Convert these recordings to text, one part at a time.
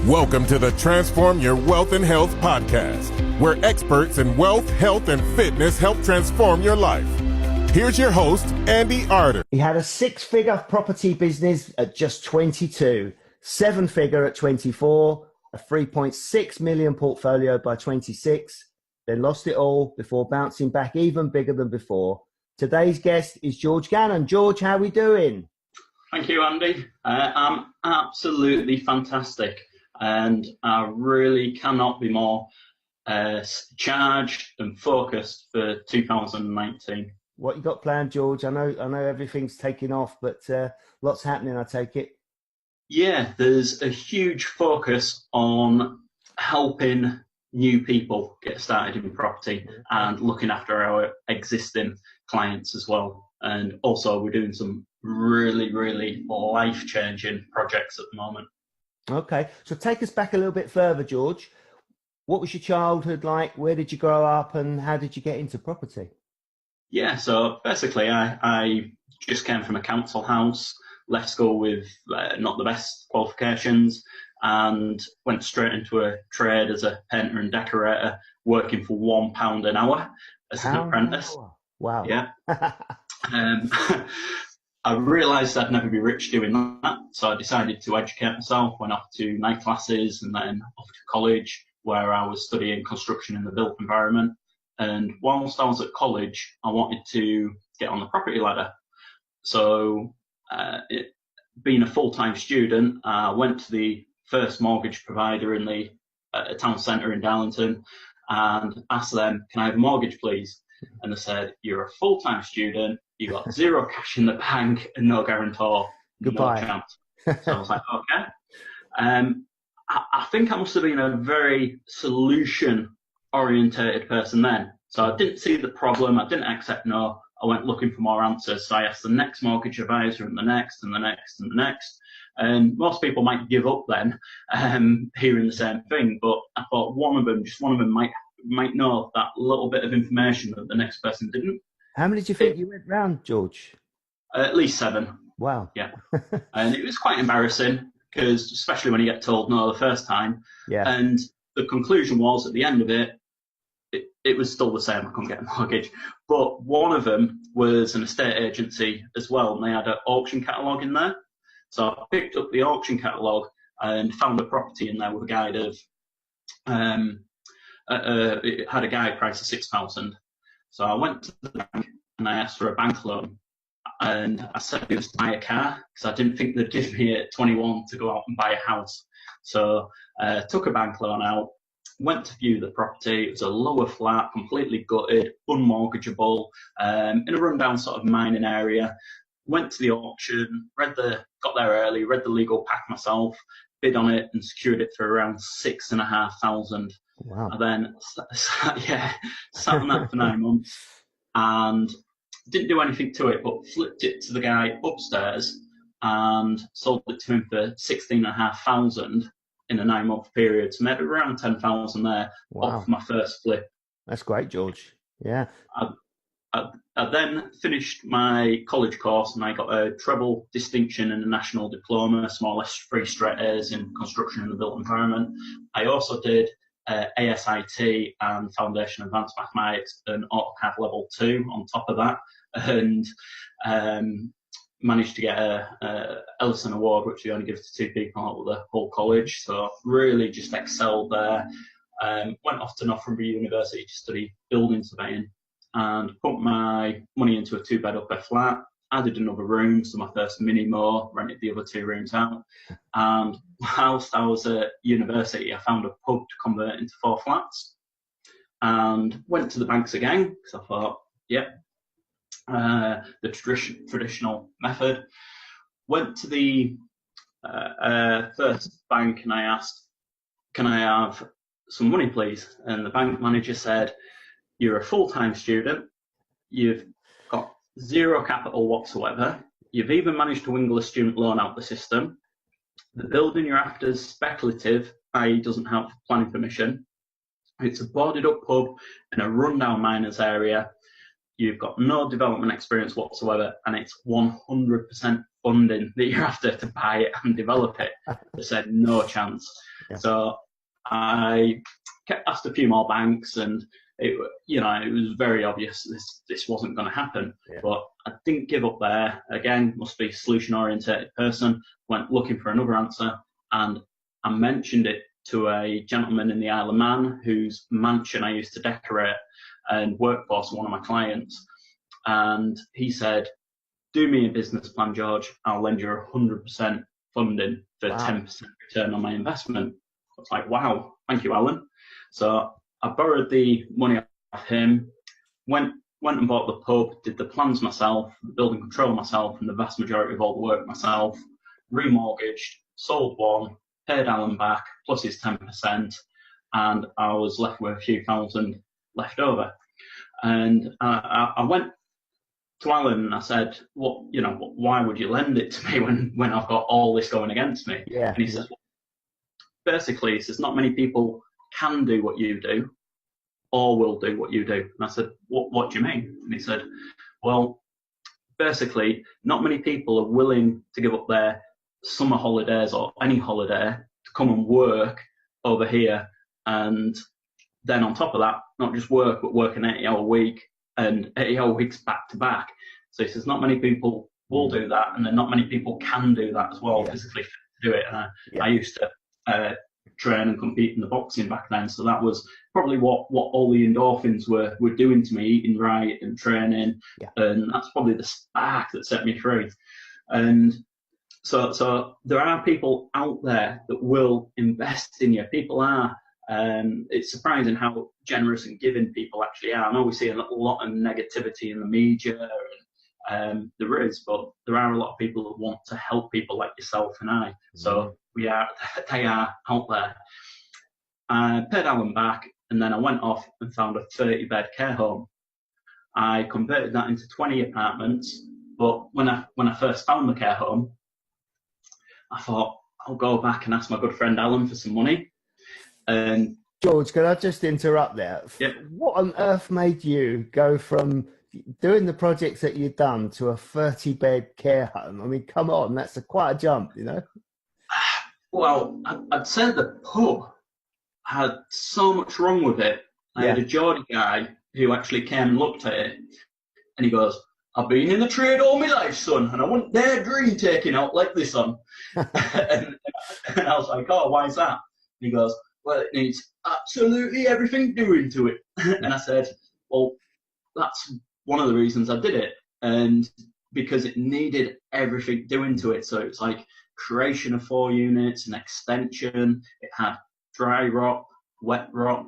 Welcome to the Transform Your Wealth and Health podcast, where experts in wealth, health, and fitness help transform your life. Here's your host, Andy Arter. He had a six-figure property business at just 22, seven-figure at 24, a 3.6 million portfolio by 26, then lost it all before bouncing back even bigger than before. Today's guest is George Gannon. George, how are we doing? Thank you, Andy. I'm absolutely fantastic, and I really cannot be more charged and focused for 2019. What you got planned, George? I know everything's taking off, but lots happening, I take it. Yeah, there's a huge focus on helping new people get started in property and looking after our existing clients as well. And also we're doing some really life-changing projects at the moment. Okay, so take us back a little bit further, George. What was your childhood like? Where did you grow up and how did you get into property? Yeah, so basically I just came from a council house, left school with not the best qualifications, and went straight into a trade as a painter and decorator, working for £1 an hour as an apprentice. Wow. Yeah. I realised I'd never be rich doing that, so I decided to educate myself, went off to night classes and then off to college, where I was studying construction in the built environment. And whilst I was at college, I wanted to get on the property ladder. So being a full-time student, I went to the first mortgage provider in the town centre in Darlington and asked them, can I have a mortgage, please? And they said, you're a full-time student, you got zero cash in the bank and no guarantor. Goodbye. No chance. So I was like, okay. I think I must have been a very solution-orientated person then. So I didn't see the problem, I didn't accept no, I went looking for more answers. So I asked the next mortgage advisor and the next and the next and the next. And most people might give up then, hearing the same thing. But I thought one of them might know that little bit of information that the next person didn't. How many do you think you went round, George? At least 7. Wow. Yeah. And it was quite embarrassing, because especially when you get told no the first time. Yeah. And the conclusion was, at the end of it was still the same. I couldn't get a mortgage. But one of them was an estate agency as well, and they had an auction catalogue in there. So I picked up the auction catalogue and found a property in there with a guide of, it had a guide price of £6,000. So I went to the bank and I asked for a bank loan. And I said it was to buy a car, because I didn't think they'd give me at 21 to go out and buy a house. So took a bank loan out, went to view the property. It was a lower flat, completely gutted, unmortgageable, in a rundown sort of mining area. Went to the auction, got there early, read the legal pack myself, bid on it and secured it for around £6,500. Wow. And then sat on that for 9 months and didn't do anything to it, but flipped it to the guy upstairs and sold it to him for £16,500 in a 9-month period. So made around £10,000 there. Wow. Off my first flip. That's great, George. Yeah. I then finished my college course and I got a treble distinction and a national diploma, more or less 3 straight A's in construction in the built environment. I also did ASIT and Foundation Advanced Mathematics and AutoCAD Level 2 on top of that, and managed to get a Ellison Award, which we only give to 2 people out of the whole college. So really just excelled there. Went off to Northumbria University to study building surveying and put my money into a 2-bed upper flat. Added another room, so my first mini-mo, rented the other 2 rooms out. And whilst I was at university, I found a pub to convert into 4 flats and went to the banks again, because I thought, the traditional method. Went to the first bank and I asked, can I have some money, please? And the bank manager said, you're a full-time student, you've got 0 capital whatsoever. You've even managed to wingle a student loan out the system. The building you're after is speculative, i.e. doesn't have planning permission. It's a boarded up pub in a rundown miners area. You've got no development experience whatsoever, and it's 100% funding that you're after to buy it and develop it. They said no chance. Yeah. So I asked a few more banks, and it was very obvious this wasn't going to happen. Yeah. But I didn't give up there. Again, must be a solution-oriented person. Went looking for another answer, and I mentioned it to a gentleman in the Isle of Man whose mansion I used to decorate and work for, so one of my clients. And he said, "Do me a business plan, George. I'll lend you 100% funding for 10% return on my investment." I was like, "Wow, thank you, Alan." So I borrowed the money off him, went and bought the pub, did the plans myself, the building control myself, and the vast majority of all the work myself, remortgaged, sold one, paid Alan back, plus his 10%, and I was left with a few thousand left over. And I went to Alan and I said, why would you lend it to me when I've got all this going against me? Yeah. And he says, basically, he says, not many people can do what you do or will do what you do. And I said, what do you mean? And he said, well, basically, not many people are willing to give up their summer holidays or any holiday to come and work over here. And then on top of that, not just work, but work an 80-hour week and 80-hour weeks back to back. So he says, not many people will do that, and then not many people can do that as well, physically fit to do it. And I used to train and compete in the boxing back then, so that was probably what all the endorphins were doing to me, eating right and training, and that's probably the spark that set me free. And so there are people out there that will invest in you. People are. It's surprising how generous and giving people actually are. I know we see a lot of negativity in the media, and there is, but there are a lot of people that want to help people like yourself and I. So they are out there. I paid Alan back, and then I went off and found a 30-bed care home. I converted that into 20 apartments, but when I first found the care home, I thought, I'll go back and ask my good friend Alan for some money. And George, can I just interrupt there? Yeah. What on earth made you go from doing the projects that you've done to a 30-bed care home? I mean, come on, that's quite a jump, you know? Well, I'd say the pub had so much wrong with it. I had a Geordie guy who actually came and looked at it, and he goes, "I've been in the trade all my life, son, and I wouldn't dare dream taking out like this on." and I was like, "Oh, why is that?" And he goes, "Well, it needs absolutely everything doing to it." And I said, "Well, that's one of the reasons I did it, and because it needed everything doing to it." So it's like creation of 4 units, an extension. It had dry rot, wet rot,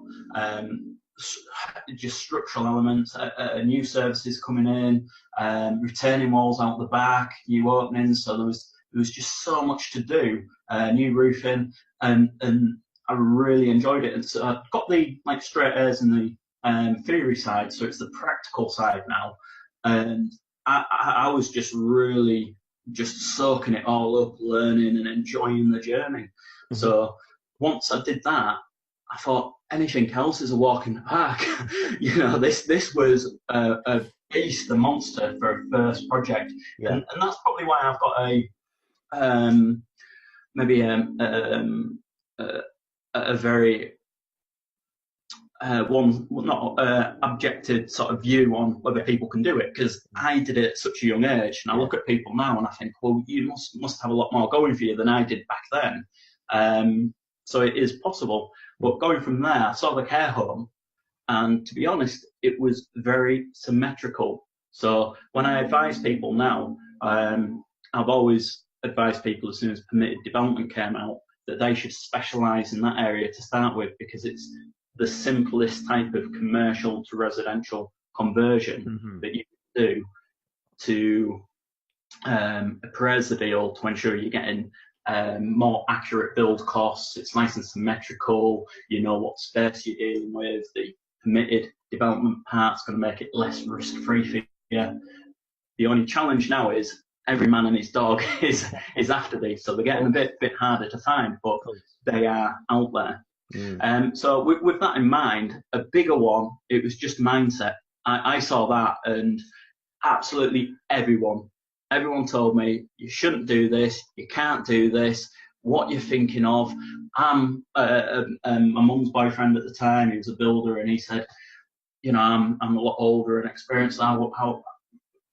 just structural elements, new services coming in, retaining walls out the back, new openings. So there was just so much to do, new roofing, and I really enjoyed it. And so I got the straight A's in the theory side, so it's the practical side now. And I was just really just soaking it all up, learning and enjoying the journey. Mm-hmm. So once I did that, I thought anything else is a walk in the park. This was a beast, a monster for a first project. Yeah. And that's probably why I've got a very objective sort of view on whether people can do it, because I did it at such a young age, and I look at people now and I think, well, you must have a lot more going for you than I did back then. So it is possible. But going from there, I saw the care home, and to be honest, it was very symmetrical. So when I advise people now, I've always advised people as soon as permitted development came out that they should specialise in that area to start with, because it's the simplest type of commercial to residential conversion that you can do to appraise the deal to ensure you're getting more accurate build costs. It's nice and symmetrical. You know what space you're dealing with. The permitted development part's going to make it less risk-free for you. The only challenge now is every man and his dog is after these, so they're getting a bit harder to find, but they are out there. So with that in mind, a bigger one, it was just mindset. I saw that, and absolutely everyone told me, you shouldn't do this, you can't do this, what you're thinking of. I'm my mum's boyfriend at the time. He was a builder, and he said, I'm a lot older and experienced. How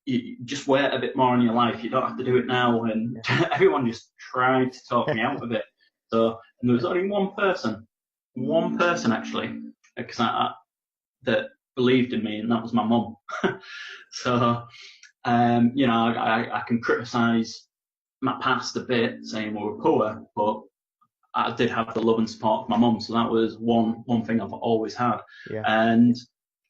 you just wait a bit more in your life. You don't have to do it now. And everyone just tried to talk me out of it. So, and there was only one person actually, because that believed in me, and that was my mum. So, I can criticise my past a bit, saying we were poor, but I did have the love and support of my mum. So that was one thing I've always had. Yeah. And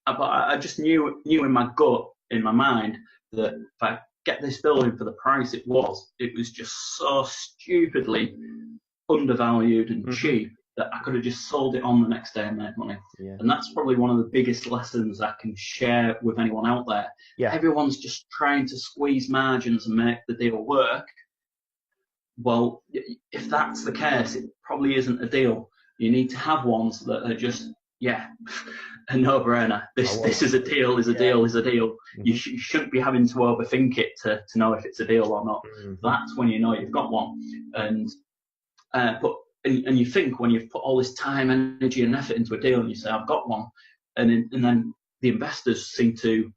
but I just knew in my gut, in my mind, that if I get this building for the price it was just so stupidly undervalued and cheap that I could have just sold it on the next day and made money. Yeah. And that's probably one of the biggest lessons I can share with anyone out there. Yeah. Everyone's just trying to squeeze margins and make the deal work. Well, if that's the case, it probably isn't a deal. You need to have ones that are just, a no-brainer. This is a deal, is a deal. Mm-hmm. You shouldn't be having to overthink it to know if it's a deal or not. Mm-hmm. That's when you know you've got one. And and you think, when you've put all this time, energy and effort into a deal, and you say, I've got one, and then the investors seem to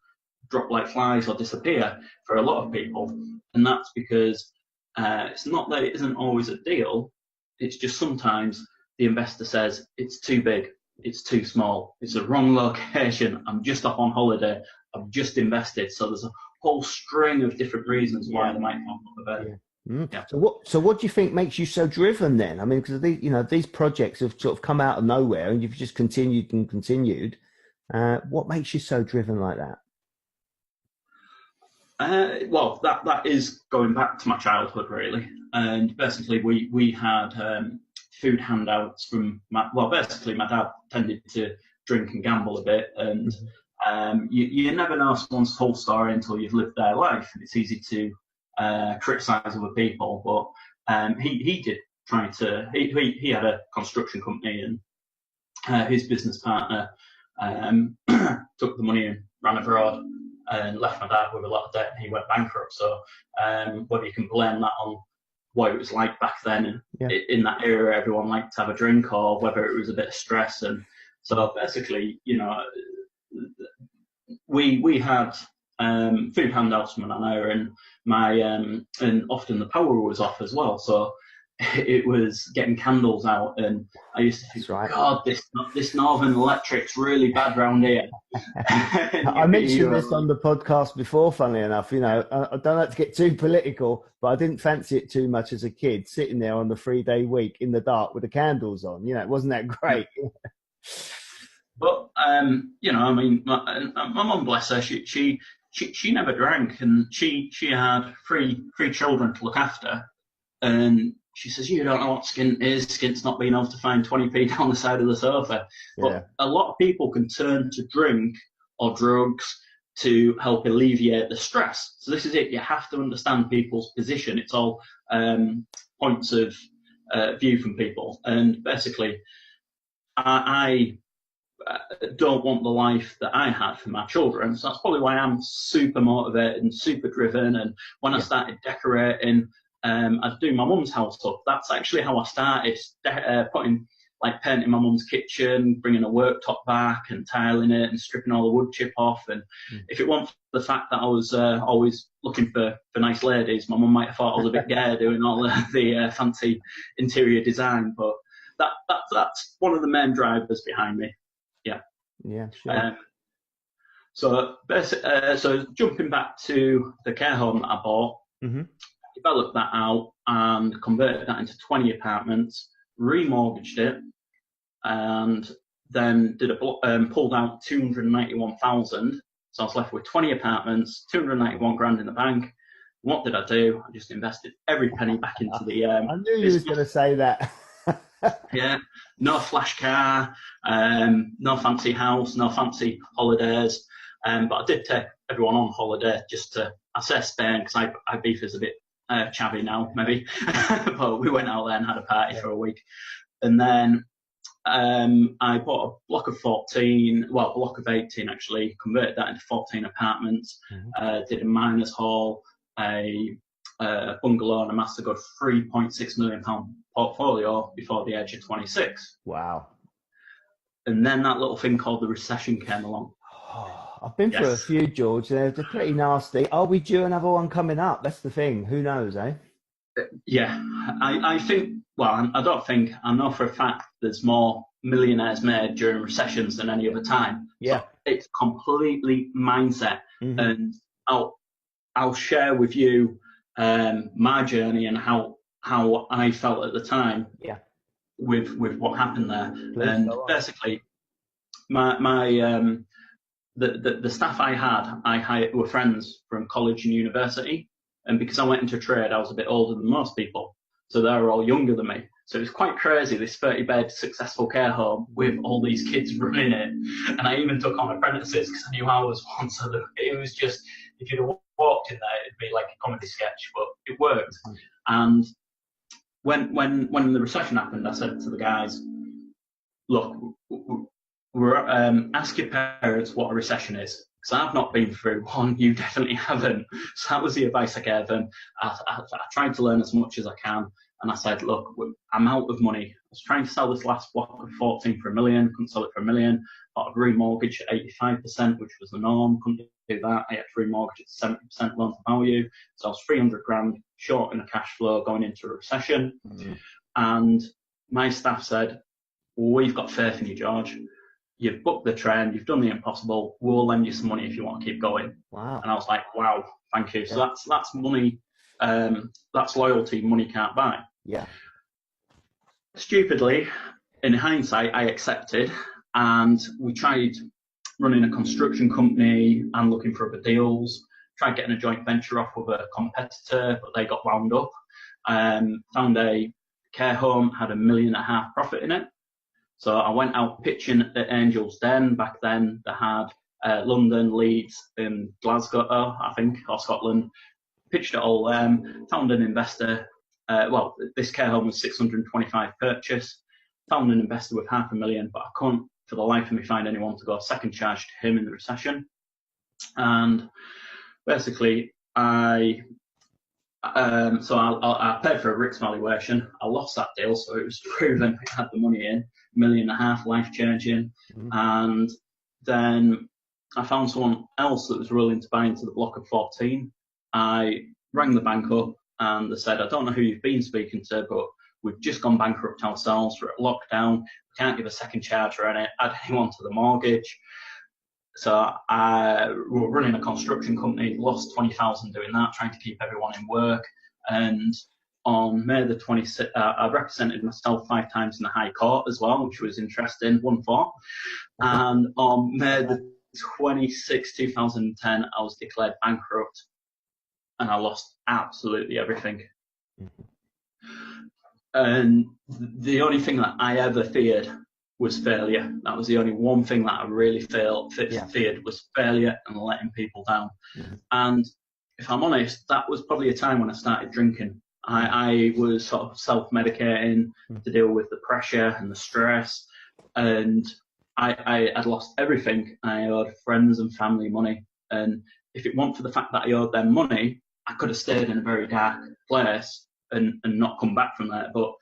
drop like flies or disappear for a lot of people. And that's because it's not that it isn't always a deal, it's just sometimes the investor says, it's too big, it's too small, it's the wrong location, I'm just off on holiday, I've just invested. So there's a whole string of different reasons why they might come up with it. Yeah. So what do you think makes you so driven then? I mean, because these projects have sort of come out of nowhere and you've just continued and continued. What makes you so driven like that? Well, that is going back to my childhood, really. And basically, we had food handouts from my dad tended to drink and gamble a bit, and you never know someone's whole story until you've lived their life. And it's easy to criticise other people, but he did try to. He had a construction company, and his business partner took the money and ran abroad and left my dad with a lot of debt, and he went bankrupt. So whether you can blame that on what it was like back then, and in that era everyone liked to have a drink, or whether it was a bit of stress. And so basically, we had food handouts from my nana, and and often the power was off as well, so it was getting candles out, and I used to think, God, this Northern Electric's really bad round here. I mentioned this on the podcast before, funnily enough. I don't like to get too political, but I didn't fancy it too much as a kid, sitting there on the 3-day week in the dark with the candles on. It wasn't that great. But I mean, my mum, bless her, she never drank, and she had three children to look after, and she says, you don't know what skint is. Skint's not being able to find 20p down the side of the sofa. But a lot of people can turn to drink or drugs to help alleviate the stress. So this is it. You have to understand people's position. It's all points of view from people. And basically, I don't want the life that I had for my children. So that's probably why I'm super motivated and super driven. And when I started decorating, I'd do my mum's house up. That's actually how I started, painting my mum's kitchen, bringing a worktop back and tiling it and stripping all the wood chip off. And if it weren't for the fact that I was always looking for nice ladies, my mum might have thought I was a bit gay doing all the fancy interior design. But that's one of the main drivers behind me. Yeah, sure. So jumping back to the care home that I bought, developed that out and converted that into 20 apartments, remortgaged it, and then pulled out 291,000. So I was left with 20 apartments, 291 grand in the bank. What did I do? I just invested every penny back into the. I knew you was going to say that. Yeah, no flash car, no fancy house, no fancy holidays. But I did take everyone on holiday just to assess Spain, because Ibiza's a bit chavvy now, maybe. But we went out there and had a party for a week. And then I bought a block of 18 actually, converted that into 14 apartments, did a miners hall, a bungalow and amassed a good £3.6 million portfolio before the age of 26. Wow. And then that little thing called the recession came along. Oh, I've been through a Yes. few, George. They're pretty nasty. Are we due another one coming up? That's the thing. Who knows, eh? Yeah, I think, well, I don't think, I know for a fact there's more millionaires made during recessions than any other time. Yeah. So it's completely mindset. Mhm. And I'll share with you my journey and how I felt at the time Yeah. with what happened there. Please And go on. basically, the staff I hired were friends from college and university. And because I went into trade, I was a bit older than most people. So they were all younger than me. So it was quite crazy, this 30-bed successful care home with all these kids running it. And I even took on apprentices because I knew I was one. So it was just, if you'd have walked in there, it'd be like a comedy sketch, but it worked. And when the recession happened, I said to the guys, look, ask your parents what a recession is. Because I've not been through one, you definitely haven't. So that was the advice I gave them. I tried to learn as much as I can. And I said, look, I'm out of money. I was trying to sell this last block of 14 for $1 million, couldn't sell it for $1 million. Got a remortgage at 85%, which was the norm, couldn't do that. I had to remortgage at 70% loan to value. So I was 300 grand short in a cash flow going into a recession. And my staff said, we've got faith in you, George. You've booked the train, you've done the impossible, we'll lend you some money if you want to keep going. Wow. And I was like, wow, thank you. So that's money, that's loyalty money can't buy. Yeah. Stupidly, in hindsight, I accepted, and we tried running a construction company and looking for other deals, tried getting a joint venture off with a competitor, but they got wound up. Found a care home, had $1.5 million profit in it. So I went out pitching at Angel's Den. Back then they had London, Leeds and Glasgow, I think, or Scotland. Pitched it all them, found an investor. This care home was 625 purchase. Found an investor with $500,000, but I couldn't for the life of me find anyone to go second charge to him in the recession. And basically I paid for a RICS valuation. I lost that deal, so it was proven I had the money in, $1.5 million, life changing. And then I found someone else that was willing to buy into the block of 14. I rang the bank up and they said, I don't know who you've been speaking to, but we've just gone bankrupt ourselves. We're at lockdown. We can't give a second charge or add anyone to the mortgage. So we were running a construction company, lost 20,000 doing that, trying to keep everyone in work. And on May the 26th, I represented myself 5 times in the High Court as well, which was interesting, 1-4. And on May the 26th, 2010, I was declared bankrupt and I lost absolutely everything. And the only thing that I ever feared was failure. That was the only one thing that I really feared was failure and letting people down. And if I'm honest, that was probably a time when I started drinking. I was sort of self-medicating to deal with the pressure and the stress, and I had lost everything. I owed friends and family money, and if it weren't for the fact that I owed them money, I could have stayed in a very dark place and not come back from there. But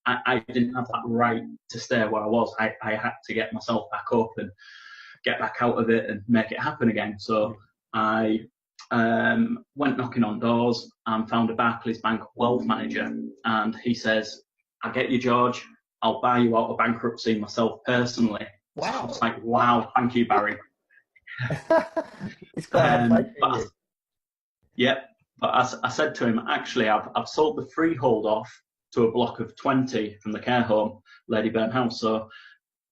I didn't have that right to stay where I was. I had to get myself back up and get back out of it and make it happen again. So I went knocking on doors and found a Barclays Bank wealth manager. And he says, I get you, George. I'll buy you out of bankruptcy myself personally. Wow. So I was like, wow, thank you, Barry. It's quite but I said to him, actually, I've sold the freehold off to a block of 20 from the care home, Ladyburn House. So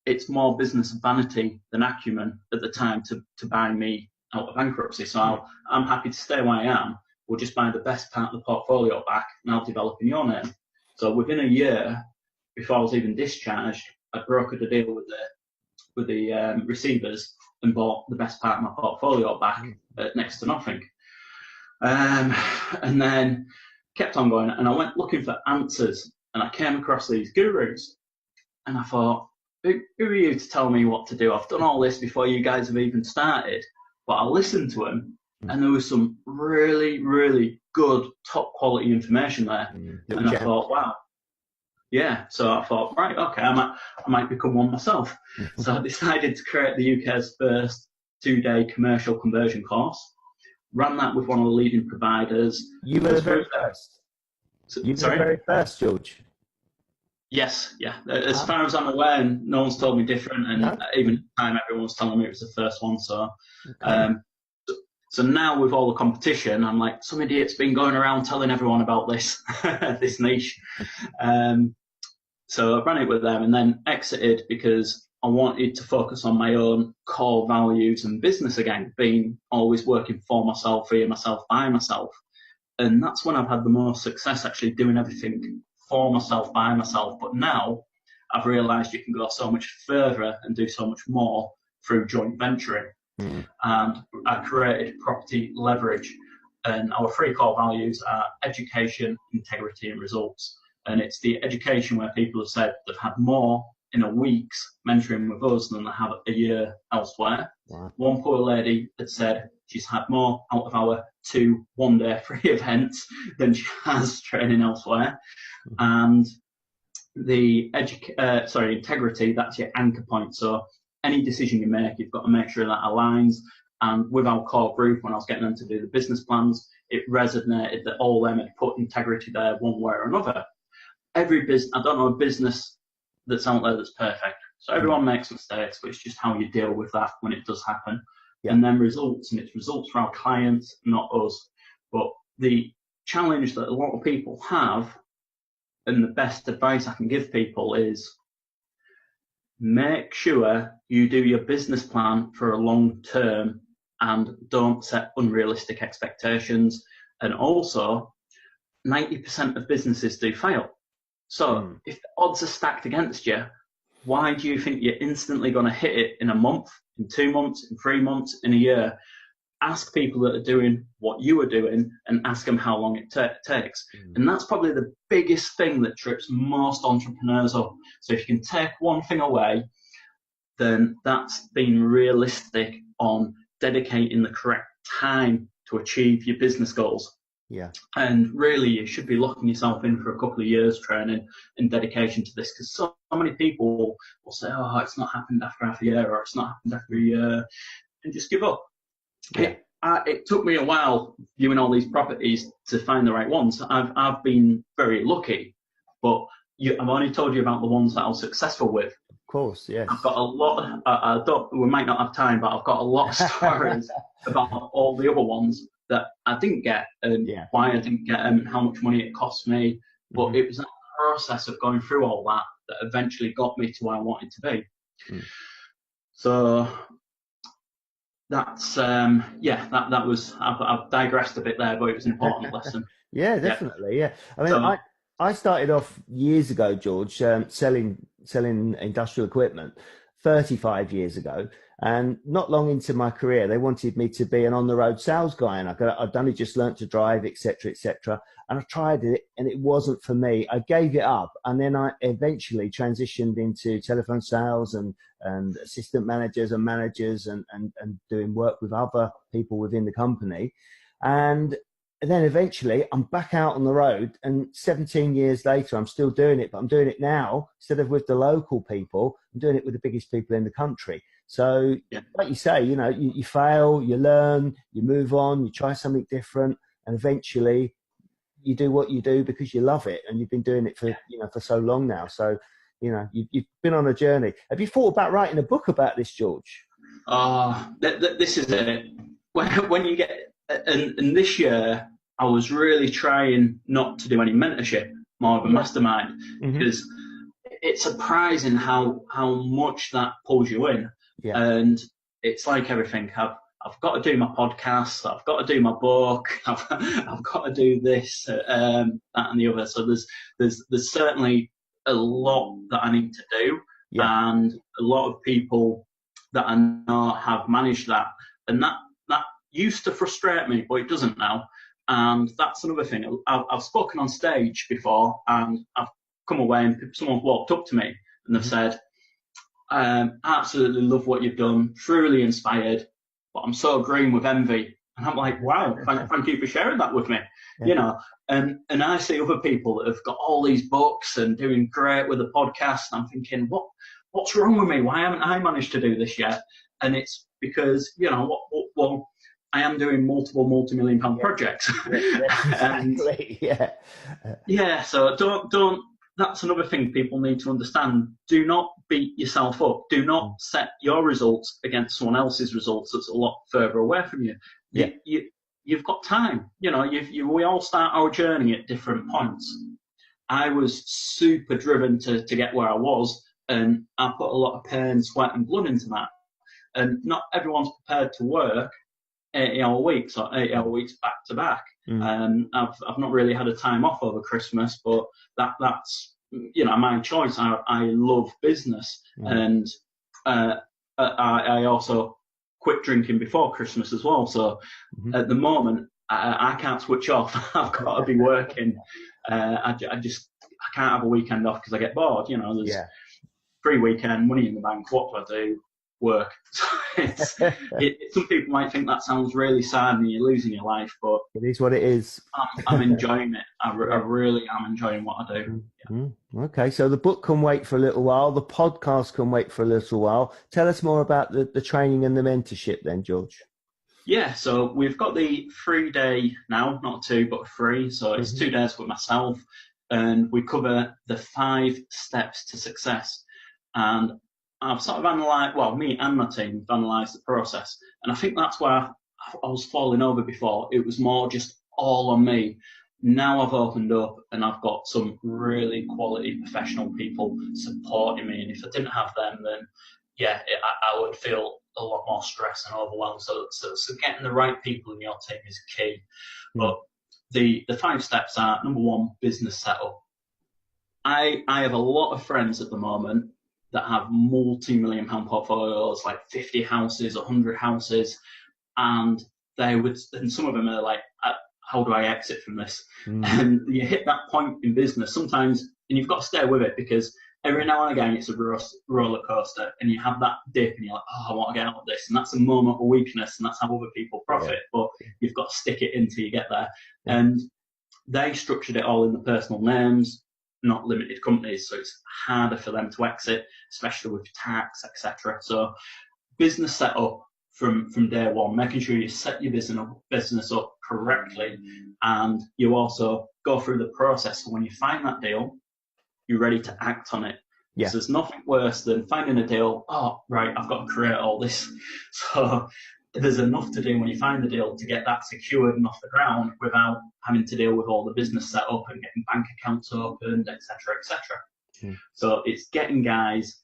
it's more business vanity than acumen at the time to buy me out of bankruptcy. So I'm happy to stay where I am. We'll just buy the best part of the portfolio back and I'll develop in your name. So within a year, before I was even discharged, I brokered a deal with the receivers and bought the best part of my portfolio back at next to nothing. And then kept on going, and I went looking for answers, and I came across these gurus, and I thought, who are you to tell me what to do? I've done all this before you guys have even started. But I listened to them, and there was some really, really good, top quality information there. And I thought, wow. Yeah, so I thought, right, okay, I might become one myself. So I decided to create the UK's first 2-day commercial conversion course. Ran that with one of the leading providers. You were the very first. You were the very first, George. Yes, yeah. As far as I'm aware, and no one's told me different, and even at the time everyone was telling me it was the first one. So, so now with all the competition, I'm like, some idiot's been going around telling everyone about this this niche. So I ran it with them and then exited because I wanted to focus on my own core values and business again, being always working for myself, via myself, by myself. And that's when I've had the most success, actually doing everything for myself, by myself. But now I've realised you can go so much further and do so much more through joint venturing. And I created Property Leverage. And our 3 core values are education, integrity, and results. And it's the education where people have said they've had more in a week's mentoring with us than they have a year elsewhere. Wow. One poor lady had said she's had more out of our 2 one-day free events than she has training elsewhere. And the integrity, that's your anchor point. So any decision you make, you've got to make sure that aligns. And with our core group, when I was getting them to do the business plans, it resonated that all of them had put integrity there one way or another. Every business, I don't know a business that's out there that's perfect. So everyone makes mistakes, but it's just how you deal with that when it does happen. Yeah. And then results, and it's results for our clients, not us. But the challenge that a lot of people have, and the best advice I can give people is make sure you do your business plan for a long term and don't set unrealistic expectations. And also, 90% of businesses do fail. So if the odds are stacked against you, why do you think you're instantly going to hit it in a month, in 2 months, in 3 months, in a year? Ask people that are doing what you are doing and ask them how long it takes. And that's probably the biggest thing that trips most entrepreneurs up. So if you can take one thing away, then that's being realistic on dedicating the correct time to achieve your business goals. Yeah. And really, you should be locking yourself in for a couple of years training and dedication to this, because so many people will say, oh, it's not happened after half a year, or it's not happened after a year, and just give up. Yeah. It took me a while viewing all these properties to find the right ones. I've been very lucky, but I've only told you about the ones that I was successful with. Of course, yes. I've got a lot, we might not have time, but I've got a lot of stories about all the other ones that I didn't get, and why I didn't get them, and how much money it cost me. But it was a process of going through all that eventually got me to where I wanted to be. So that's that was, I've digressed a bit there, but it was an important lesson. Yeah, definitely. Yeah, I mean, I started off years ago, George, selling industrial equipment 35 years ago. And not long into my career, they wanted me to be an on-the-road sales guy, and I'd only just learnt to drive, etc., etc. And I tried it, and it wasn't for me. I gave it up, and then I eventually transitioned into telephone sales and assistant managers and managers, and doing work with other people within the company. And then eventually, I'm back out on the road, and 17 years later, I'm still doing it, but I'm doing it now instead of with the local people. I'm doing it with the biggest people in the country. So, like you say, you fail, you learn, you move on, you try something different, and eventually you do what you do because you love it, and you've been doing it for so long now. So, you've been on a journey. Have you thought about writing a book about this, George? This is it. When you get, and this year I was really trying not to do any mentorship, more of a mastermind, because it's surprising how much that pulls you in. Yeah. And it's like everything. I've got to do my podcast. I've got to do my book. I've got to do this, that, and the other. So there's certainly a lot that I need to do, and a lot of people that I know have managed that, and that used to frustrate me, but it doesn't now. And that's another thing. I've spoken on stage before, and I've come away, and someone's walked up to me and they've said, absolutely love what you've done, truly inspired, but I'm so green with envy. And I'm like, wow, thank you for sharing that with me. you know, and I see other people that have got all these books and doing great with a podcast. And I'm thinking, what's wrong with me? Why haven't I managed to do this yet? And it's because, you know, well, I am doing multiple multi-million-pound projects. Exactly. Yeah. So don't. That's another thing people need to understand. Do not beat yourself up. Do not set your results against someone else's results that's a lot further away from you. You've got time. You know, we all start our journey at different points. I was super driven to get where I was, and I put a lot of pain, sweat, and blood into that. And not everyone's prepared to work 80-hour weeks or 8-hour weeks back to back. I've not really had a time off over Christmas, but that's, you know, my choice. I love business, and I also quit drinking before Christmas as well. So at the moment, I can't switch off. I've got to be working. I can't have a weekend off because I get bored. You know, there's free weekend, money in the bank. What do I do? Work. Some people might think that sounds really sad and you're losing your life, but it is what it is. I'm enjoying it. I really am enjoying what I do. Okay, so the book can wait for a little while. The podcast can wait for a little while. Tell us more about the training and the mentorship then, George. Yeah, so we've got the 3-day now, not 2, but 3. So it's 2 days with myself, and we cover the 5 steps to success. And I've sort of analysed, well, me and my team have analysed the process. And I think that's where I was falling over before. It was more just all on me. Now I've opened up and I've got some really quality professional people supporting me. And if I didn't have them, then I would feel a lot more stress and overwhelmed. So getting the right people in your team is key. But the 5 steps are, number 1, business setup. I have a lot of friends at the moment that have multi-million-pound portfolios, like 50 houses, 100 houses, and some of them are like, how do I exit from this? And you hit that point in business sometimes, and you've got to stay with it, because every now and again it's a roller coaster, and you have that dip, and you're like, I want to get out of this, and that's a moment of weakness, and that's how other people profit. But you've got to stick it until you get there. And they structured it all in the personal names, not limited companies, so it's harder for them to exit, especially with tax, etc. So business setup from day one, making sure you set your business up correctly, and you also go through the process. So when you find that deal, you're ready to act on it. Because there's nothing worse than finding a deal. Oh, right, I've got to create all this. So there's enough to do when you find the deal to get that secured and off the ground without having to deal with all the business set up and getting bank accounts opened, etc., etc. So it's getting guys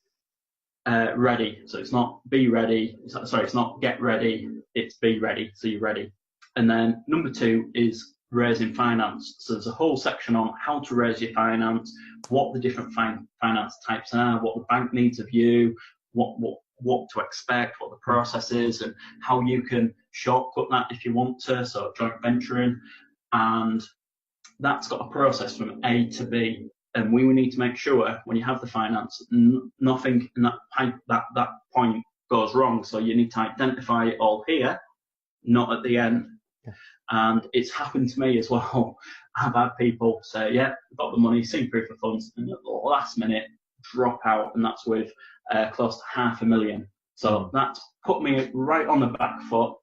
ready. So it's not be ready. It's not get ready. It's be ready. So you're ready. And then number 2 is raising finance. So there's a whole section on how to raise your finance, what the different finance types are, what the bank needs of you, what to expect, what the process is, and how you can shortcut that if you want to, so joint venturing. And that's got a process from A to B. And we need to make sure when you have the finance, nothing in that point goes wrong. So you need to identify it all here, not at the end. And it's happened to me as well. I've had people say, yeah, I've got the money, seen proof of funds, and at the last minute drop out, and that's with close to $500,000. So that's put me right on the back foot.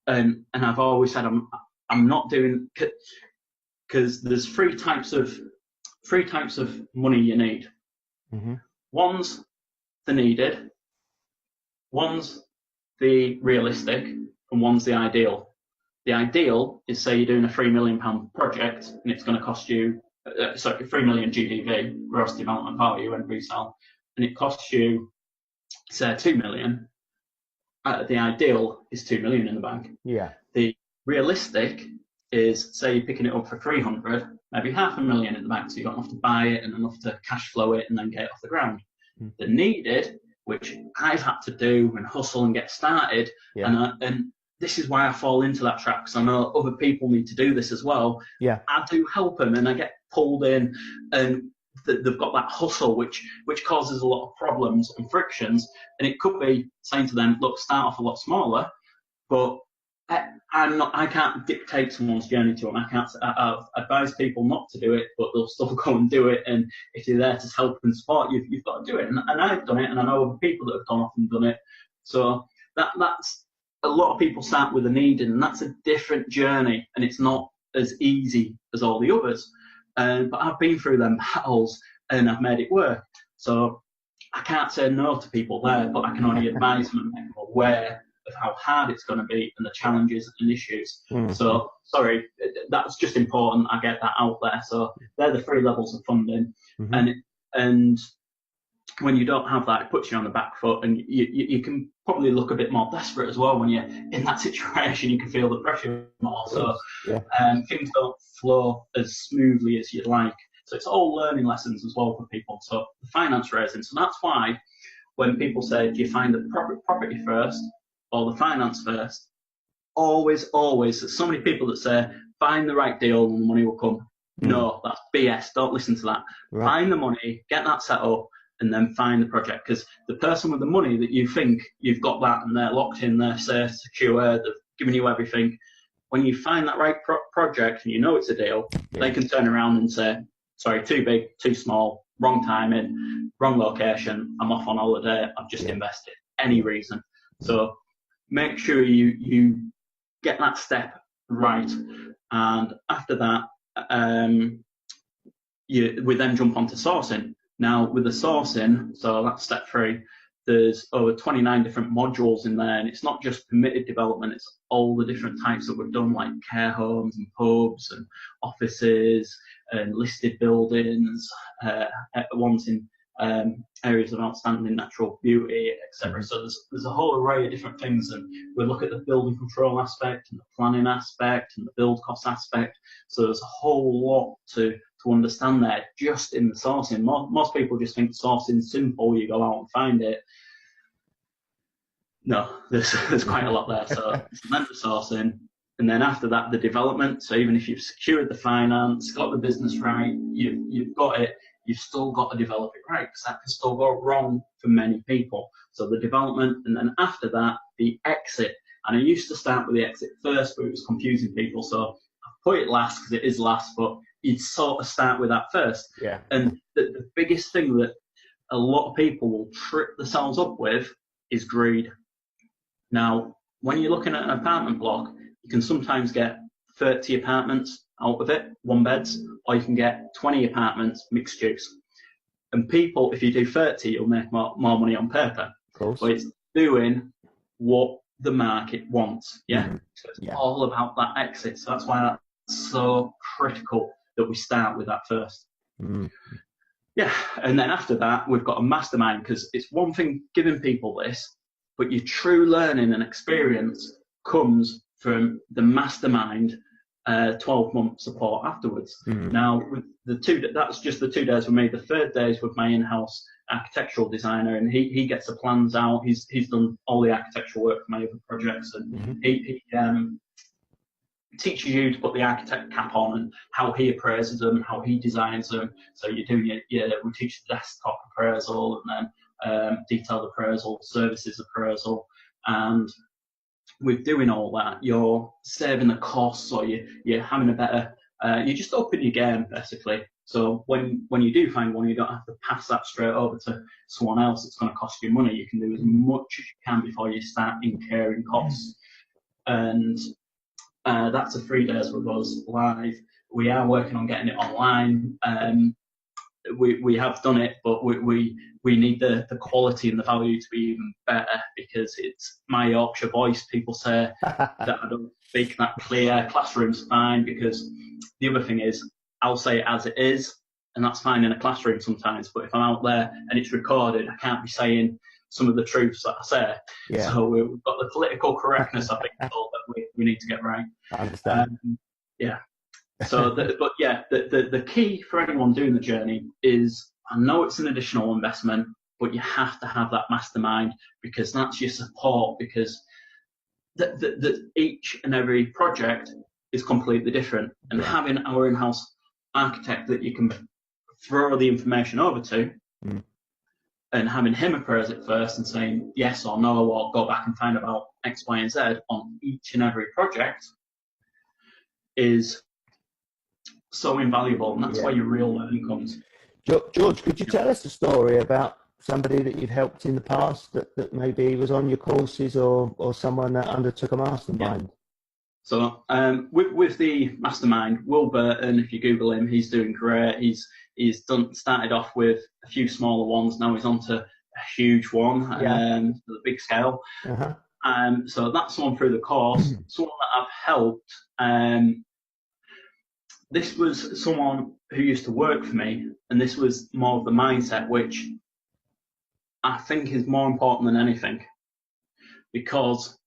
And I've always said I'm not doing, because there's three types of money you need. One's the needed, one's the realistic, and one's the ideal. The ideal is, say you're doing a £3 million project and it's going to cost you, 3 million GDV, gross development value, and resale, and it costs you, say, 2 million. The ideal is 2 million in the bank. The realistic is, say you're picking it up for 300, maybe $500,000 in the bank, so you don't have to buy it and enough to cash flow it and then get it off the ground. The needed, which I've had to do and hustle and get started, and this is why I fall into that trap, because I know other people need to do this as well. I do help them, and I get pulled in, and they've got that hustle, which causes a lot of problems and frictions. And it could be saying to them, look, start off a lot smaller, but I can't dictate someone's journey to them. I've advised people not to do it, but they'll still go and do it. And if you're there to help and support you, you've got to do it. And I've done it, and I know other people that have gone off and done it. So that's a lot of people start with a need, and that's a different journey, and it's not as easy as all the others. But I've been through them battles, and I've made it work. So I can't say no to people there, but I can only advise them and make them aware of how hard it's going to be and the challenges and issues. So, sorry, that's just important. I get that out there. So they're the 3 levels of funding, and when you don't have that, it puts you on the back foot, and you can probably look a bit more desperate as well when you're in that situation. You can feel the pressure more. So things don't flow as smoothly as you'd like. So it's all learning lessons as well for people. So the finance raising. So that's why when people say, do you find the property first or the finance first? Always, there's so many people that say, find the right deal and the money will come. No, that's BS. Don't listen to that. Right. Find the money, get that set up, and then find the project. Because the person with the money that you think you've got that and they're locked in, they're safe, secure, they've given you everything. When you find that right project and you know it's a deal, they can turn around and say, sorry, too big, too small, wrong timing, wrong location, I'm off on holiday, I've just invested. Any reason. So make sure you get that step right. And after that, we then jump onto sourcing. Now, with the sourcing, so that's step 3, there's over 29 different modules in there, and it's not just permitted development, it's all the different types that we've done, like care homes and pubs and offices and listed buildings, ones in areas of outstanding natural beauty, etc. So there's a whole array of different things, and we look at the building control aspect and the planning aspect and the build cost aspect. So there's a whole lot to understand there just in the sourcing. Most people just think sourcing's simple, you go out and find it. No, there's quite a lot there. So then the sourcing, and then after that the development. So even if you've secured the finance, got the business right, you've got it, you've still got to develop it right, because that can still go wrong for many people. So the development, and then after that the exit. And I used to start with the exit first, but it was confusing people, so I put it last because it is last, but you'd sort of start with that first. Yeah. And the biggest thing that a lot of people will trip themselves up with is greed. Now, when you're looking at an apartment block, you can sometimes get 30 apartments out of it, 1 beds, or you can get 20 apartments, mixed use. And people, if you do 30, you'll make more money on paper. Of course. But it's doing what the market wants. Yeah. So it's all about that exit. So that's why that's so critical that we start with that first. Yeah, and then after that, we've got a mastermind, because it's one thing giving people this, but your true learning and experience comes from the mastermind 12-month support afterwards. Now, with that's just the 2 days we made. The 3rd day is with my in-house architectural designer, and he gets the plans out. He's done all the architectural work for my other projects, and he teaches you to put the architect cap on and how he appraises them, how he designs them. So you're doing we teach the desktop appraisal, and then detailed appraisal, services appraisal, and with doing all that, you're saving the costs, or you're having a better, you're just upping your game basically. So when you do find one, you don't have to pass that straight over to someone else. It's going to cost you money. You can do as much as you can before you start incurring costs. And that's a 3 days with us live. We are working on getting it online. We have done it, but we need the quality and the value to be even better, because it's my Yorkshire voice. People say that I don't speak that clear. Classroom's fine, because the other thing is I'll say it as it is, and that's fine in a classroom sometimes. But if I'm out there and it's recorded, I can't be saying some of the truths that I say. Yeah. So we've got the political correctness, I think, that we need to get right. I understand. Yeah. So, the key for anyone doing the journey is, I know it's an additional investment, but you have to have that mastermind, because that's your support, because each and every project is completely different. And having our in-house architect that you can throw the information over to, and having him appraise it first and saying yes or no, or go back and find about X, Y, and Z on each and every project is so invaluable, and that's where your real learning comes. George, could you tell us a story about somebody that you've helped in the past that maybe was on your courses or someone that undertook a mastermind? So with the mastermind, Will Burton, if you Google him, he's doing great. He's started off with a few smaller ones. Now he's on to a huge one, the big scale. So that's someone through the course. Someone that I've helped. This was someone who used to work for me, and this was more of the mindset, which I think is more important than anything, because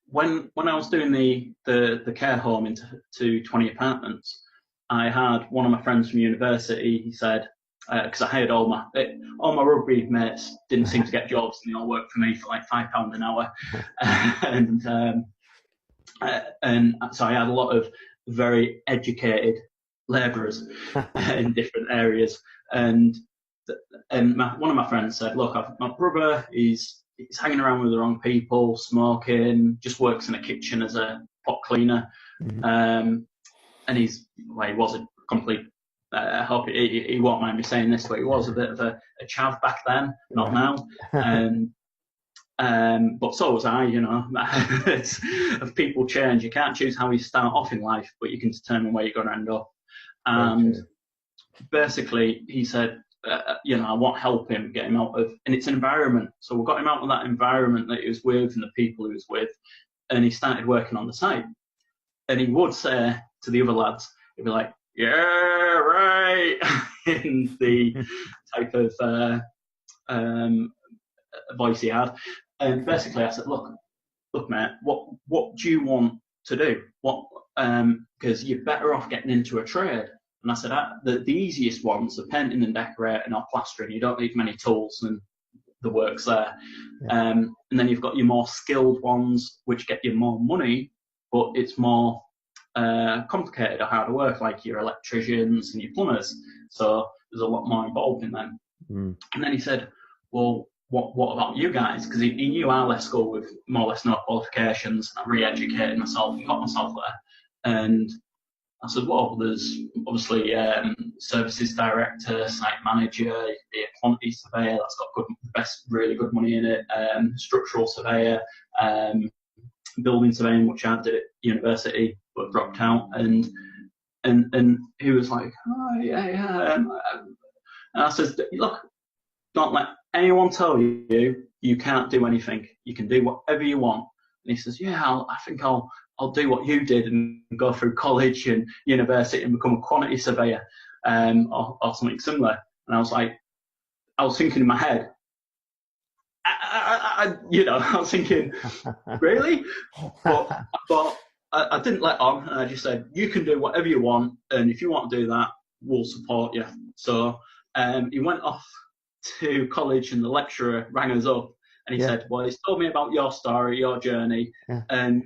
when I was doing the care home into 20 apartments, I had one of my friends from university. He said, because I hired all my rugby mates didn't seem to get jobs, and they all worked for me for like £5 an hour, and so I had a lot of very educated labourers in different areas, and one of my friends said, look, my brother he's hanging around with the wrong people, smoking, just works in a kitchen as a pot cleaner, and he was a complete I hope he won't mind me saying this, but he was a bit of a chav back then, not now. But so was I, If people change, you can't choose how you start off in life, but you can determine where you're going to end up. And basically, he said, I want to help him, get him out of, and it's an environment. So we got him out of that environment that he was with and the people he was with, and he started working on the site. And he would say to the other lads, he'd be like, yeah, right, in the type of voice he had. And basically I said, look, mate, what do you want to do? Because you're better off getting into a trade. And I said, the easiest ones are painting and decorating or plastering. You don't need many tools and the work's there. And then you've got your more skilled ones, which get you more money, but it's more complicated or harder work, like your electricians and your plumbers. So there's a lot more involved in them. And then he said, well, what about you guys? Because he knew I left school with more or less no qualifications. I re-educated myself and got myself there. And I said, well, there's obviously services director, site manager, the quantity surveyor, that's got really good money in it, structural surveyor, building surveying, which I did at university, but dropped out. And he was like, oh, yeah. And I said, look, don't let anyone tell you can't do anything. You can do whatever you want. And he says, yeah, I think I'll do what you did and go through college and university and become a quantity surveyor, or something similar. And I was thinking in my head, I was thinking, really? But I didn't let on, and I just said, you can do whatever you want, and if you want to do that, we'll support you. So he went off to college, and the lecturer rang us up, and he said, well, he's told me about your story, your journey, and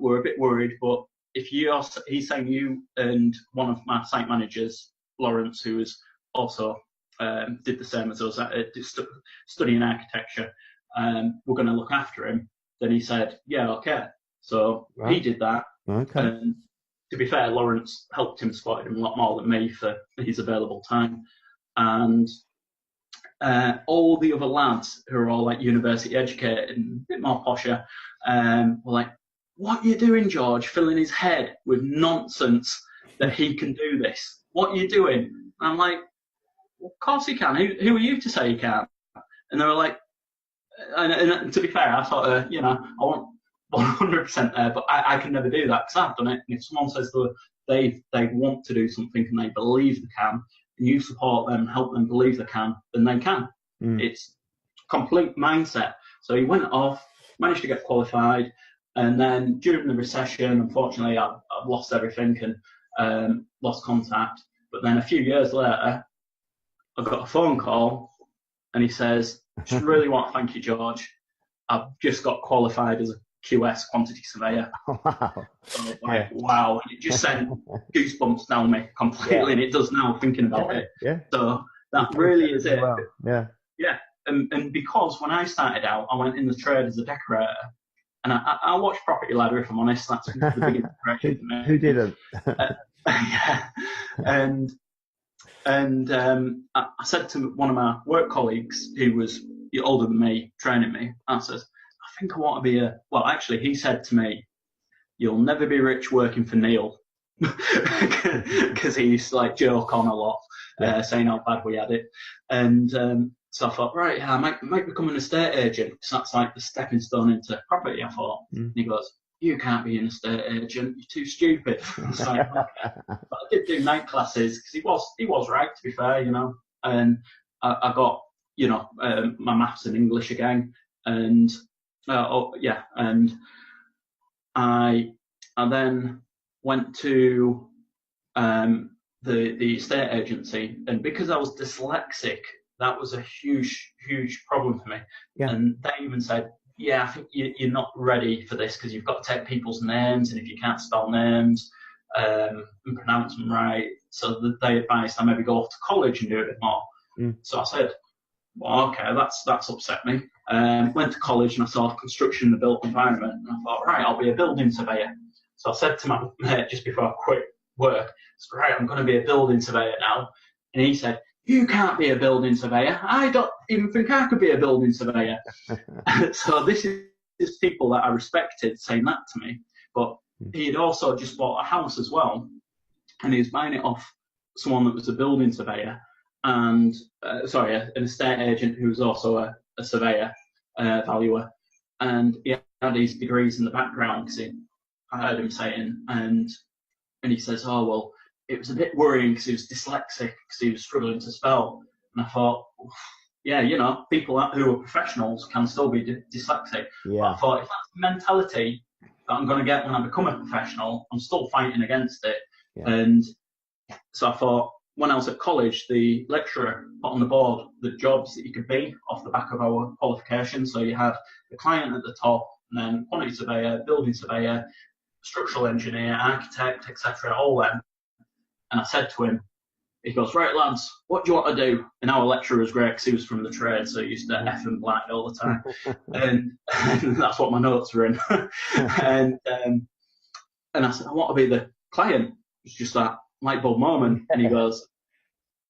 we're a bit worried, but he's saying you and one of my site managers, Lawrence, who was also did the same as us, studying architecture, we're going to look after him. Then he said, yeah, okay. So he did that. Okay. And to be fair, Lawrence helped him, supported him a lot more than me for his available time. And all the other lads who are all like university educated and a bit more posher were like, what are you doing, George? Filling his head with nonsense that he can do this. What are you doing? And I'm like, well, of course he can. Who are you to say he can't? And they were like, and to be fair, I thought, I want 100% there, but I can never do that because I've done it. And if someone says they want to do something and they believe they can, and you support them, help them believe they can, then they can. It's complete mindset. So he went off, managed to get qualified, and then during the recession, unfortunately, I've lost everything and lost contact. But then a few years later, I got a phone call, and he says, just really want to thank you, George. I've just got qualified as a QS, quantity surveyor. Wow. So I was like, wow. And it just sent goosebumps down me completely, and it does now thinking about it. Yeah. So that really is it. Well. Yeah. and because when I started out, I went in the trade as a decorator, and I watched Property Ladder, if I'm honest. That's the biggest inspiration for me. Who didn't? Yeah. And I said to one of my work colleagues who was older than me, training me, I says, I think I want to be well, actually, he said to me, you'll never be rich working for Neil. Because he used to like joke on a lot, saying how bad we had it. And so I thought, right, yeah, I might become an estate agent, because that's like the stepping stone into property, I thought. And he goes, you can't be an estate agent, you're too stupid. I was like, okay. But I did do night classes, because he was right, to be fair, you know. And I got, you know, my maths and English again. And and I then went to the estate agency, and because I was dyslexic, that was a huge problem for me. Yeah. And they even said, yeah, I think you're not ready for this, because you've got to take people's names, and if you can't spell names and pronounce them right, so they advised I maybe go off to college and do a bit more. So I said, well, okay, that's upset me. Went to college and I saw construction in the built environment, and I thought, right, I'll be a building surveyor. So I said to my mate just before I quit work, I said, right, I'm going to be a building surveyor now. And he said, you can't be a building surveyor. I don't even think I could be a building surveyor. So this is people that I respected saying that to me. But he had also just bought a house as well, and he was buying it off someone that was a building surveyor, and an estate agent who was also a surveyor, valuer. And he had his degrees in the background, because I heard him saying, and he says, oh, well, it was a bit worrying because he was dyslexic, because he was struggling to spell. And I thought, yeah, you know, people who are professionals can still be dyslexic. Yeah. But I thought, if that's the mentality that I'm going to get when I become a professional, I'm still fighting against it. Yeah. And so I thought, when I was at college, the lecturer put on the board the jobs that you could be off the back of our qualifications. So you had the client at the top, and then quantity surveyor, building surveyor, structural engineer, architect, etc., all them. And I said to him, he goes, right, lads, what do you want to do? And our lecturer was great, because he was from the trade, so he used to F and black all the time. and that's what my notes were in. and I said, I want to be the client. It's just that light bulb moment. And he goes,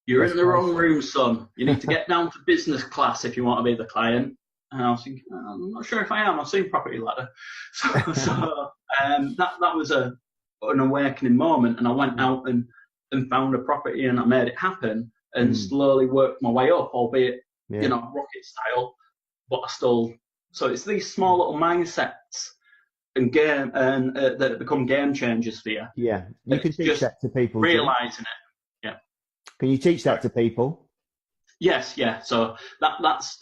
you're in the wrong room, son. You need to get down to business class if you want to be the client. And I was thinking, I'm not sure if I am. I've seen Property Ladder. So that was an awakening moment. And I went out and found a property, and I made it happen, and slowly worked my way up, albeit, you know, rocket style. But I still, so it's these small little mindsets and that become game changers for you. Yeah, you can teach that to people. Realising it. Yeah. Can you teach that to people? Yes, yeah. So that's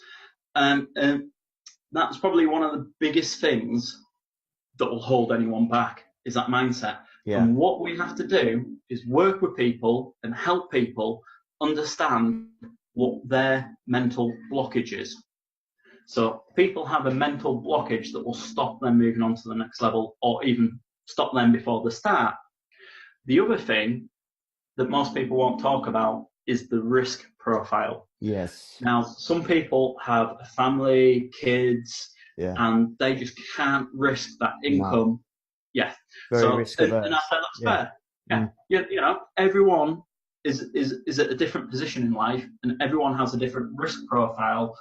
probably one of the biggest things that will hold anyone back, is that mindset. Yeah. And what we have to do is work with people and help people understand what their mental blockage is. So people have a mental blockage that will stop them moving on to the next level, or even stop them before they start. The other thing that most people won't talk about is the risk profile. Yes. Now, some people have a family, kids, and they just can't risk that income. No. Yeah. Very risk averse. And I said, that's fair. Yeah. You know, everyone is at a different position in life, and everyone has a different risk profile.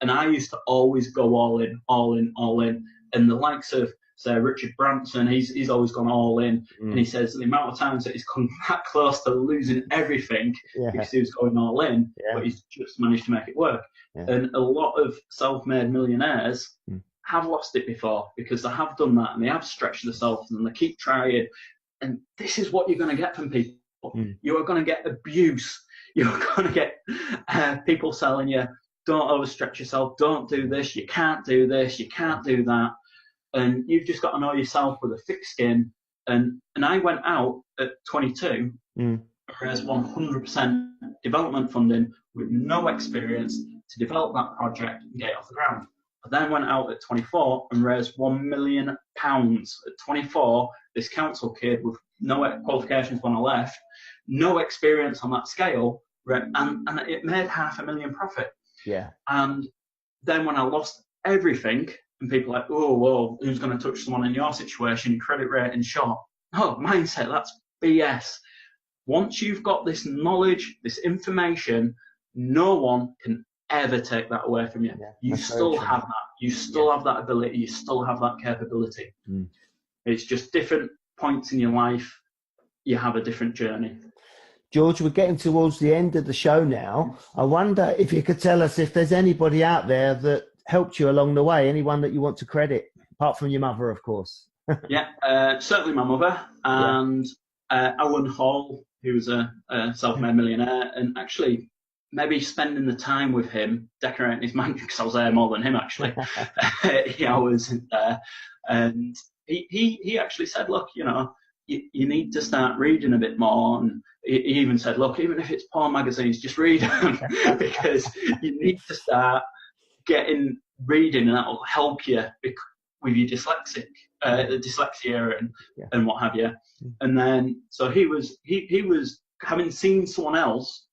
And I used to always go all in. And the likes of, say, Richard Branson, he's always gone all in. And he says the amount of times that he's come that close to losing everything because he was going all in, but he's just managed to make it work. Yeah. And a lot of self-made millionaires have lost it before, because they have done that, and they have stretched themselves, and they keep trying. And this is what you're going to get from people. You are going to get abuse. You're going to get people telling you, don't overstretch yourself, don't do this, you can't do this, you can't do that. And you've just got to know yourself with a thick skin. And I went out at 22, raised 100% development funding with no experience to develop that project and get it off the ground. I then went out at 24 and raised £1 million. At 24, this council kid with no qualifications when I left, no experience on that scale, and it made £500,000 profit. Yeah. And then when I lost everything, and people are like, oh, well, who's going to touch someone in your situation? Credit rating shot. Oh, mindset, that's BS. Once you've got this knowledge, this information, no one can ever take that away from you. You still have that. You still have that ability. You still have that capability. It's just different points in your life. You have a different journey. George, we're getting towards the end of the show now. I wonder if you could tell us if there's anybody out there that helped you along the way, anyone that you want to credit, apart from your mother, of course. Certainly my mother and Owen Hall, who was a self-made millionaire, and actually maybe spending the time with him, decorating his mansion, because I was there more than him, actually. I was there. And he actually said, look, you need to start reading a bit more. And he even said, look, even if it's porn magazines, just read them because you need to start reading, and that will help you with your dyslexia and what have you. And then, so he was having seen someone else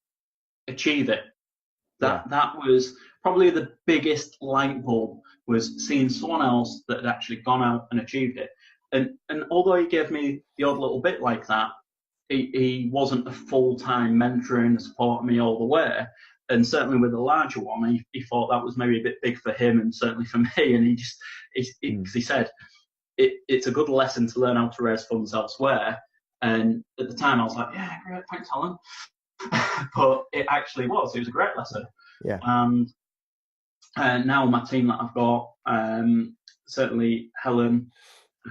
achieve it. That was probably the biggest light bulb, was seeing someone else that had actually gone out and achieved it. And although he gave me the odd little bit like that, he wasn't a full-time mentoring and supporting me all the way. And certainly with the larger one, he thought that was maybe a bit big for him and certainly for me. And he said, it's a good lesson to learn how to raise funds elsewhere. And at the time I was like, yeah, great, thanks, Alan. But it actually was. It was a great lesson. Yeah. And now my team that I've got, certainly Helen,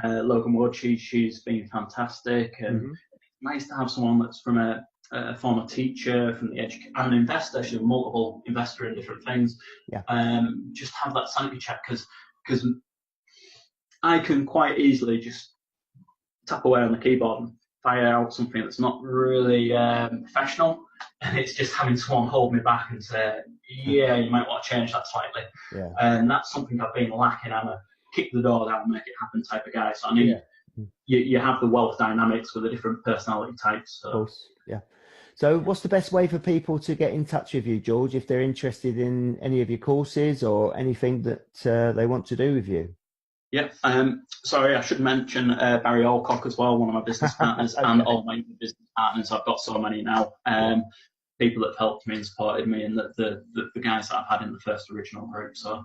Logan Wood, she's been fantastic. And it's nice to have someone that's from a former teacher, from the I'm an investor. She's a multiple investor in different things. Just have that sanity check, because I can quite easily just tap away on the keyboard and fire out something that's not really professional, and it's just having someone hold me back and say, yeah, you might want to change that slightly. And that's something I've been lacking. I'm a kick the door down and make it happen type of guy. So I need you have the wealth dynamics with the different personality types. So. Of course, So what's the best way for people to get in touch with you, George, if they're interested in any of your courses or anything that they want to do with you? Sorry, I should mention Barry Alcock as well, one of my business partners, and all my business partners. I've got so many now. People that have helped me and supported me, and the guys that I've had in the first original group. So,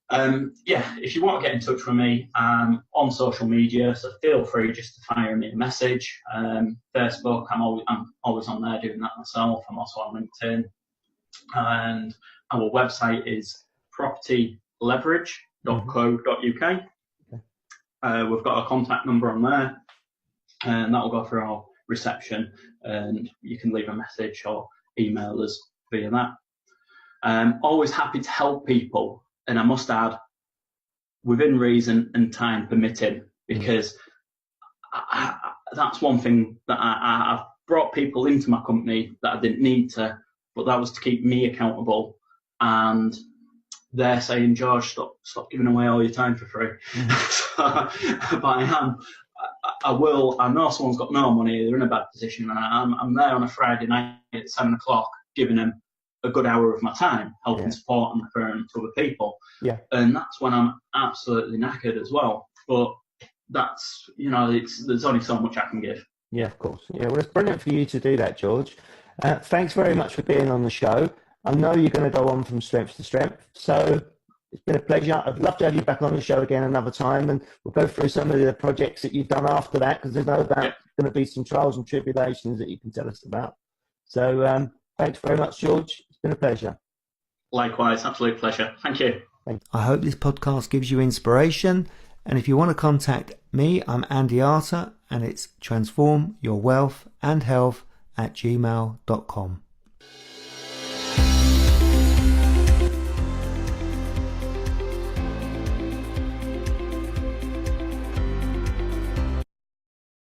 if you want to get in touch with me, on social media, so feel free just to fire me a message. Facebook, I'm always on there doing that myself. I'm also on LinkedIn, and our website is propertyleverage.co.uk. We've got a contact number on there, and that will go through our reception, and you can leave a message or email us via that. Always happy to help people, and I must add, within reason and time permitting, because that's one thing that I've brought people into my company that I didn't need to, but that was to keep me accountable. And they're saying, George, stop giving away all your time for free. But I will. I know someone's got no money, they're in a bad position, and I'm there on a Friday night at 7 o'clock, giving them a good hour of my time, helping support and referring to other people. And that's when I'm absolutely knackered as well. But that's, there's only so much I can give. Yeah, of course. Yeah, well, it's brilliant for you to do that, George. Thanks very much for being on the show. I know you're going to go on from strength to strength. So it's been a pleasure. I'd love to have you back on the show again another time, and we'll go through some of the projects that you've done after that, because there's no doubt going to be some trials and tribulations that you can tell us about. So thanks very much, George. It's been a pleasure. Likewise, absolute pleasure. Thank you. I hope this podcast gives you inspiration. And if you want to contact me, I'm Andy Arter, and it's transformyourwealthandhealth@gmail.com.